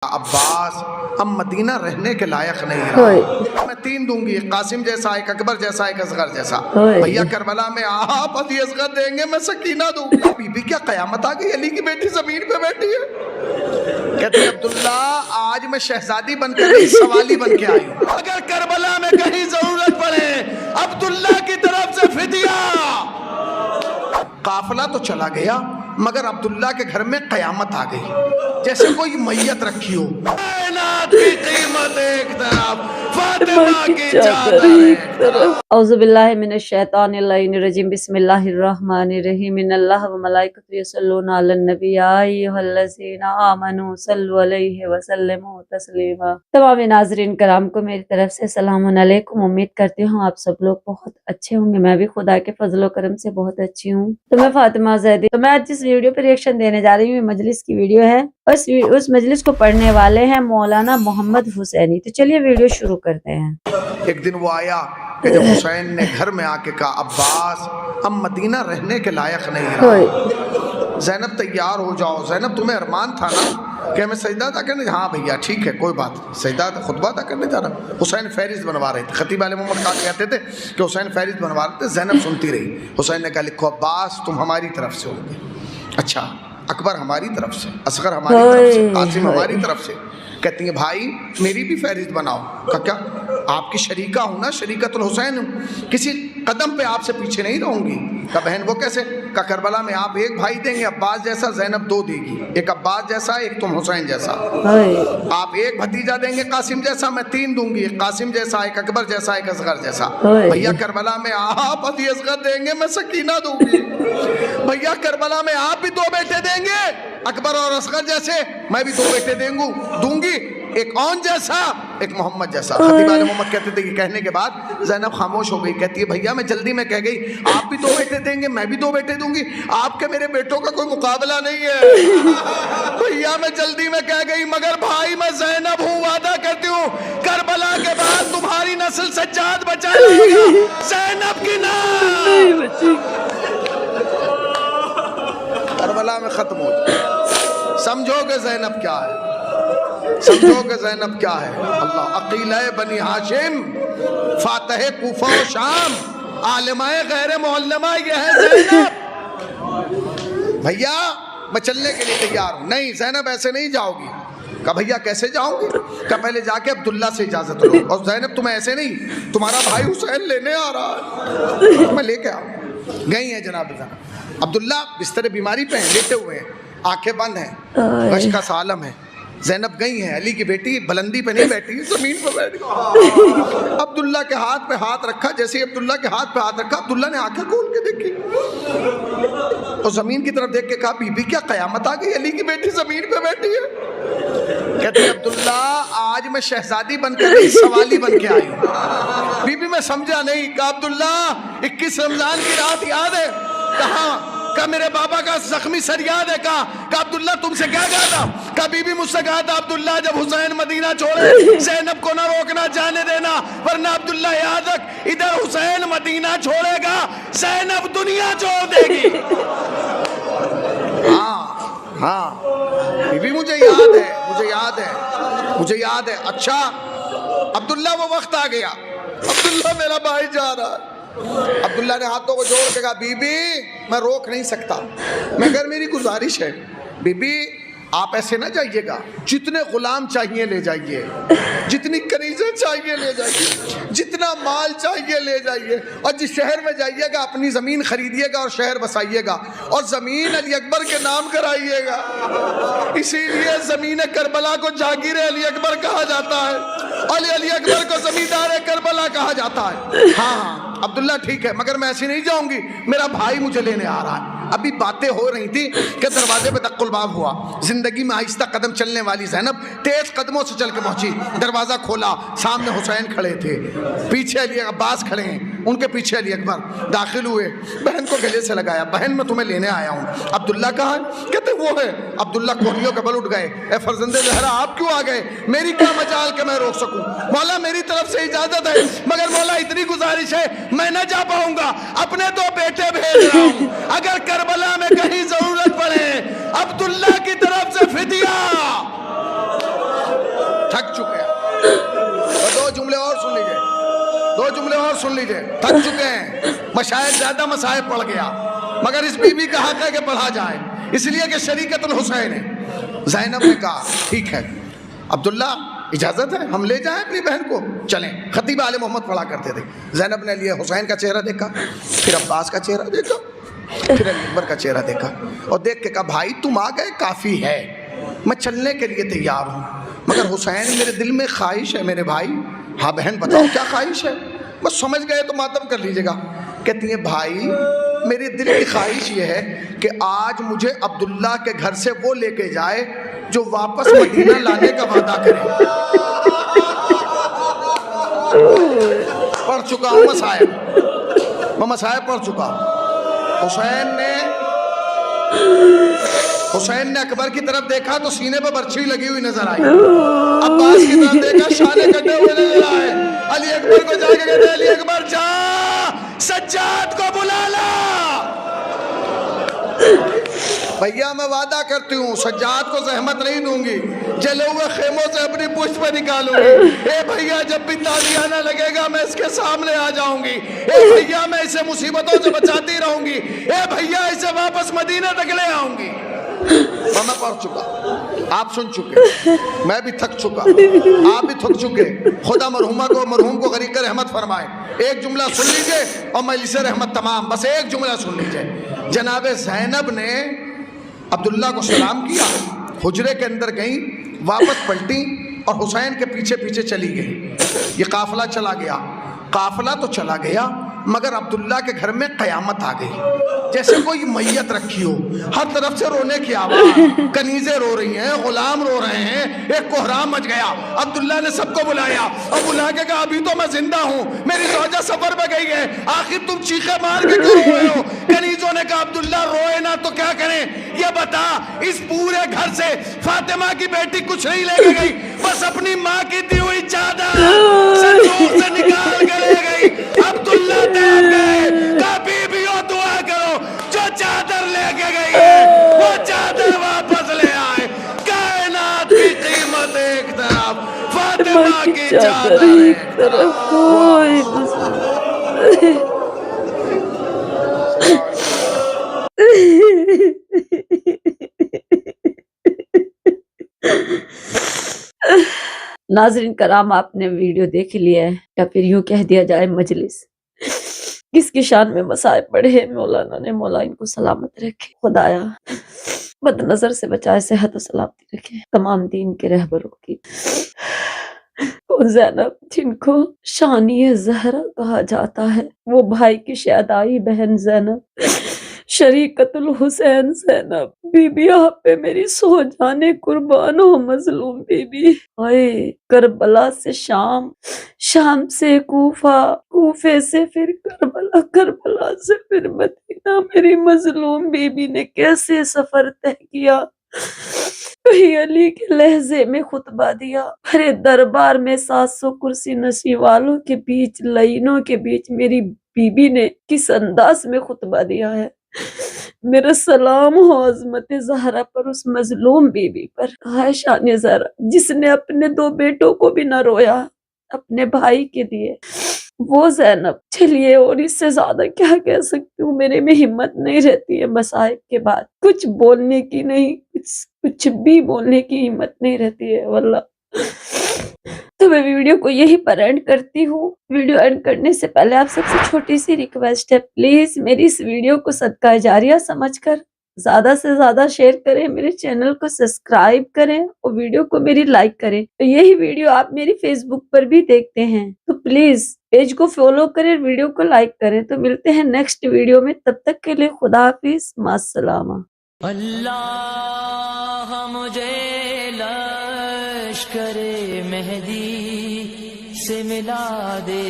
عباس اب مدینہ رہنے کے لائق نہیں رہا۔ میں 3 دوں گی، ایک قاسم جیسا، ایک اکبر جیسا، ایک اصغر جیسا۔ بھیا کربلا میں آپ علی اصغر دیں گے، میں سکینہ دوں گا۔ بی بی کیا قیامت آ گئی، علی کی بیٹی زمین پہ بیٹھی ہے۔ کہتی عبداللہ آج میں شہزادی بن کر نہیں سوالی بن کے آئی ہوں، اگر کربلا میں کہیں ضرورت پڑے عبداللہ کی طرف سے فدیہ۔ قافلہ تو چلا گیا مگر عبداللہ کے گھر میں قیامت آ گئی، جیسے کوئی میت رکھی ہو۔ کائنات کی قیمت ایک طرف، فاطمہ کی چادر ایک طرف۔ اعوذ باللہ من الشیطان اللعین الرجیم، بسم اللہ الرحمن الرحیم۔ ان اللہ و ملائکتہ یصلون علی النبی یا ایھا الذین آمنوا صلوا علیہ وسلموا تسلیما۔ تمام ناظرین کرام کو میری طرف سے السلام علیکم۔ امید کرتی ہوں آپ سب لوگ بہت اچھے ہوں گے، میں بھی خدا کے فضل و کرم سے بہت اچھی ہوں۔ تو میں فاطمہ زیدی، تو میں آج جس ویڈیو پہ ریئیکشن دینے جا رہی ہوں مجلس کی ویڈیو ہے، اس مجلس کو پڑھنے والے ہیں مولانا محمد حسینی۔ تو چلیے ویڈیو شروع کرتے ہیں۔ ایک دن وہ آیا کہ جب حسین نے گھر میں آ کے کہا عباس اب مدینہ رہنے کے لائق نہیں رہا، زینب تیار ہو جاؤ۔ زینب تمہیں ارمان تھا نا کہ میں سجدہ ادا کرنے؟ ہاں بھیا ٹھیک ہے کوئی بات نہیں، سجدہ خطبہ ادا کرنے جا رہا۔ حسین فہرست بنوا رہے تھے، خطیب علیہ محمد خان کہتے تھے کہ حسین فہرست بنوا رہے تھے۔ زینب سنتی رہی۔ حسین نے کہا لکھو عباس تم ہماری طرف سے ہوں گے، اچھا اکبر ہماری طرف سے، اصغر ہماری طرف سے، قاسم ہماری طرف سے۔ کہتی ہیں بھائی میری بھی فہرست بناؤ۔ کہا کیا؟ آپ کی شریکہ ہوں نا، شریکت الحسین ہوں، کسی قدم پہ آپ سے پیچھے نہیں رہوں گی۔ کہا بہن وہ کیسے؟ کہا کربلا میں آپ ایک بھائی دیں گے عباس جیسا، زینب 2 دے گی، ایک عباس جیسا ایک تم حسین جیسا۔ آپ ایک بھتیجا دیں گے قاسم جیسا، میں 3 دوں گی، ایک قاسم جیسا، ایک اکبر جیسا، ایک اصغر جیسا۔ بھیا کربلا میں آپ علی اصغر دیں گے، میں سکینہ دوں گی۔ بھیا کربلا میں آپ بھی 2 بیٹے دیں گے اکبر اور اصغر جیسے، میں بھی 2 بیٹے دوں گی، ایک اون جیسا ایک محمد جیسا۔ خطیب علیہ محمد کہتے تھے کہ کہنے کے بعد زینب خاموش ہو گئی۔ کہتی ہے بھیا میں جلدی میں کہہ گئی، آپ بھی 2 بیٹے دیں گے، میں بھی 2 بیٹے دوں گی، آپ کے میرے بیٹوں کا کوئی مقابلہ نہیں ہے۔ بھیا میں جلدی میں کہہ گئی مگر بھائی میں زینب ہوں، وعدہ کرتی ہوں کربلا کے بعد تمہاری نسل سجاد بچا لے گا، زینب کی نام کربلا میں ختم ہو جائے۔ سمجھو کہ زینب کیا ہے، سمجھو کہ زینب کیا ہے۔ اللہ عقیلہ بنی ہاشم، فاتح کوفہ و شام، عالمہ غیر معلمہ، یہ ہے زینب۔ بھیا میں چلنے کے لیے تیار ہوں۔ نہیں زینب ایسے نہیں جاؤ گی۔ کہا بھیا کیسے جاؤں گی؟ کہا پہلے جا کے عبداللہ سے اجازت لو، اور زینب تمہیں ایسے نہیں، تمہارا بھائی حسین لینے آ رہا ہے، میں لے کے آؤں۔ گئی ہیں جناب زینب، عبداللہ بستر بیماری پہ ہیں، لیٹے ہوئے ہیں، آنکھیں بند ہیں، غش کا سالم ہے۔ زینب گئی ہیں، علی کی بیٹی بلندی پہ نہیں بیٹھی، زمین پہ بیٹھی۔ عبداللہ کے ہاتھ پہ ہاتھ رکھا، جیسے ہی عبداللہ کے ہاتھ پہ ہاتھ رکھا عبداللہ نے آنکھیں کھول کے دیکھی اور زمین کی طرف دیکھ کے کہا بی بی کیا قیامت آ گئی، علی کی بیٹی زمین پہ بیٹھی ہے۔ کہتی عبداللہ آج میں شہزادی بن کر نہیں سوالی بن کے آئی ہوں۔ بی بی میں سمجھا نہیں۔ کہا عبداللہ 21 رمضان کی رات یاد ہے؟ کہاں؟ کہا میرے بابا کا زخمی سر یاد ہے؟ کہا عبداللہ تم سے کیا کہا تھا؟ کہا بی بی مجھ سے کہا تھا عبداللہ جب حسین مدینہ چھوڑے زینب کو نہ روکنا جانے دینا، ورنہ عبداللہ یاد رکھ ادھر حسین مدینہ چھوڑے گا زینب دنیا چھوڑ دے گی۔ ہاں بی بی مجھے یاد ہے، مجھے یاد ہے۔ اچھا عبداللہ وہ وقت آ گیا، عبداللہ میرا بھائی جا رہا ہے۔ عبداللہ نے ہاتھوں کو جوڑ کے کہا بی بی میں روک نہیں سکتا، مگر میری گزارش ہے بی بی آپ ایسے نہ جائیے گا، جتنے غلام چاہیے لے جائیے، جتنی کنیزیں چاہیے لے جائیے، جتنا مال چاہیے لے جائیے، اور جس شہر میں جائیے گا اپنی زمین خریدیے گا اور شہر بسائیے گا، اور زمین علی اکبر کے نام کرائیے گا۔ اسی لیے زمین کربلا کو جاگیر علی اکبر کہا جاتا ہے، علی اکبر کو زمیندار کربلا کہا جاتا ہے۔ ہاں عبداللہ ٹھیک ہے مگر میں ایسی نہیں جاؤں گی، میرا بھائی مجھے لینے آ رہا ہے۔ ابھی باتیں ہو رہی تھی کہ دروازے پہ دق الباب ہوا۔ زندگی میں آہستہ قدم چلنے والی زینب تیز قدموں سے چل کے پہنچی، دروازہ کھولا، سامنے حسین کھڑے تھے، پیچھے علی عباس کھڑے ہیں، ان کے پیچھے علی اکبر۔ داخل ہوئے، بہن کو گلے سے لگایا، بہن میں تمہیں لینے آیا ہوں۔ عبداللہ کہاں ہے؟ کہتے وہ ہے۔ عبداللہ کوہنیوں کے بل اٹھ گئے، اے فرزند زہرا آپ کیوں آ گئے؟ میری کیا مجال کہ میں روک سکوں؟ مولا میری طرف سے اجازت ہے، مگر مولا اتنی گزارش ہے میں نہ جا پاؤں گا، اپنے 2 بیٹے بھیج رہا ہوں، اگر کربلا میں کہیں ضرورت پڑے عبداللہ کی طرف سے فدیہ۔ جملے اور سن لیجئے، تھک چکے ہیں، مشاہد زیادہ مسائل پڑھ گیا، مگر اس بی بی کا حق ہے کہ پڑھا جائے، اس لیے کہ شریکت الحسین ہے۔ زینب نے کہا ٹھیک ہے عبداللہ اجازت ہے ہم لے جائیں اپنی بہن کو، چلیں۔ خطیب آل محمد پڑھا کرتے تھے۔ زینب نے لیے حسین کا چہرہ دیکھا، پھر عباس کا چہرہ دیکھا، پھر علی اکبر کا چہرہ دیکھا، اور دیکھ کے کہا بھائی تم آ گئے کافی ہے، میں چلنے کے لیے تیار ہوں، مگر حسین میرے دل میں خواہش ہے میرے بھائی۔ ہاں بہن بتاؤ کیا خواہش ہے؟ بس سمجھ گئے تو ماتم کر لیجیے گا۔ کہتی ہیں بھائی میرے دل کی خواہش یہ ہے کہ آج مجھے عبداللہ کے گھر سے وہ لے کے جائے جو واپس مدینہ لانے کا وعدہ کرے۔ پڑھ چکا ہوں مسائل، میں مسائل پڑھ چکا ہوں۔ حسین نے اکبر کی طرف دیکھا تو سینے پہ برچھی لگی ہوئی نظر آئی، عباس کی طرف دیکھا شانے کٹے ہوئے نظر آئے، علی اکبر کو جا کے کہتے ہیں علی اکبر جا سجاد کو بلا لا۔ بھیا میں وعدہ کرتی ہوں سجاد کو زحمت نہیں دوں گی، جلے ہوئے خیموں سے اپنی پشت پہ نکالوں گی۔ اے بھیا جب بھی تازیانہ لگے گا میں اس کے سامنے آ جاؤں گی، اے بھیا میں اسے مصیبتوں سے بچاتی رہوں گی، اے بھیا اسے واپس مدینہ تک لے آؤں گی۔ میں پڑھ چکا، آپ سن چکے، میں بھی تھک چکا، آپ بھی تھک چکے۔ خدا مرحوم کو غریق رحمت فرمائے۔ ایک جملہ سن لیجئے اور مجلس رحمت تمام، بس ایک جملہ سن لیجئے۔ جناب زینب نے عبداللہ کو سلام کیا، حجرے کے اندر گئیں، واپس پلٹی اور حسین کے پیچھے پیچھے چلی گئی۔ یہ قافلہ چلا گیا، قافلہ تو چلا گیا مگر عبداللہ کے گھر میں قیامت آ گئی، جیسے کوئی میت رکھی ہو، ہر طرف سے رونے کی آواز، کنیزیں رو رہی ہیں، غلام رو رہے ہیں، ایک کوہرام مچ گیا۔ عبداللہ نے سب کو بلایا اور بلا کے کہا ابھی تو میں زندہ ہوں، میری زوجہ سفر پہ گئی ہے، آخر تم چیخے مار کے کیوں روئے ہو؟ کنیزوں نے کہا عبداللہ روئے نا تو کیا کریں، یہ بتا اس پورے گھر سے فاطمہ کی بیٹی کچھ نہیں لے کے گئی، بس اپنی ماں کی دی ہوئی چادر صندوق سے نکال کے لے گئی۔ عبداللہ تیار گئے، کہا بیویوں دعا کرو، جو چادر لے کے گئی ہے وہ چادر واپس لے آئے۔ کائنات کی قیمت ایک طرف، فاطمہ کی چادر ایک طرف۔ ناظرین کرام آپ نے ویڈیو دیکھ لیا ہے، یا پھر یوں کہہ دیا جائے مجلس کس کی شان میں مسائب پڑھے ہیں، مولانا نے، مولا ان کو سلامت رکھے، خدایا بد نظر سے بچائے، صحت و سلامتی رکھے تمام دین کے رہبروں کی۔ وہ زینب جن کو شانی زہرا کہا جاتا ہے، وہ بھائی کی شہدائی بہن زینب، شریکت الحسین زینب، بی بی آپ پہ میری سو جانے قربان ہو مظلوم بی بی۔ آئے کربلا سے شام، شام سے کوفہ، کوفے سے پھر کربلا، کربلا سے پھر مدینہ، میری مظلوم بی بی نے کیسے سفر طے کیا، کہیں علی کے لہجے میں خطبہ دیا، بھرے دربار میں 700 کرسی نشین والوں کے بیچ، لائنوں کے بیچ میری بی بی نے کس انداز میں خطبہ دیا ہے۔ میرا سلام ہو عظمت زہرا پر، اس مظلوم بی بی پر، ہائے شان زہرا جس نے اپنے 2 بیٹوں کو بھی نہ رویا اپنے بھائی کے لیے، وہ زینب۔ چلیے اور اس سے زیادہ کیا کہہ سکتی ہوں، میرے میں ہمت نہیں رہتی ہے مصائب کے بعد کچھ بولنے کی، نہیں کچھ بھی بولنے کی ہمت نہیں رہتی ہے واللہ۔ تو میں ویڈیو کو یہی پر اینڈ کرتی ہوں۔ ویڈیو اینڈ کرنے سے پہلے آپ سب سے چھوٹی سی ریکویسٹ ہے، پلیز میری اس ویڈیو کو صدقہ جاریہ سمجھ کر زیادہ سے زیادہ شیئر کریں، میرے چینل کو سبسکرائب کریں اور ویڈیو کو میری لائک کریں۔ تو یہی ویڈیو آپ میری فیس بک پر بھی دیکھتے ہیں تو پلیز پیج کو فالو کریں، ویڈیو کو لائک کریں۔ تو ملتے ہیں نیکسٹ ویڈیو میں، تب تک کے لیے خدا حافظ، مع السلامہ۔ اللہ مجھے لشکر مہدی سے ملا دے۔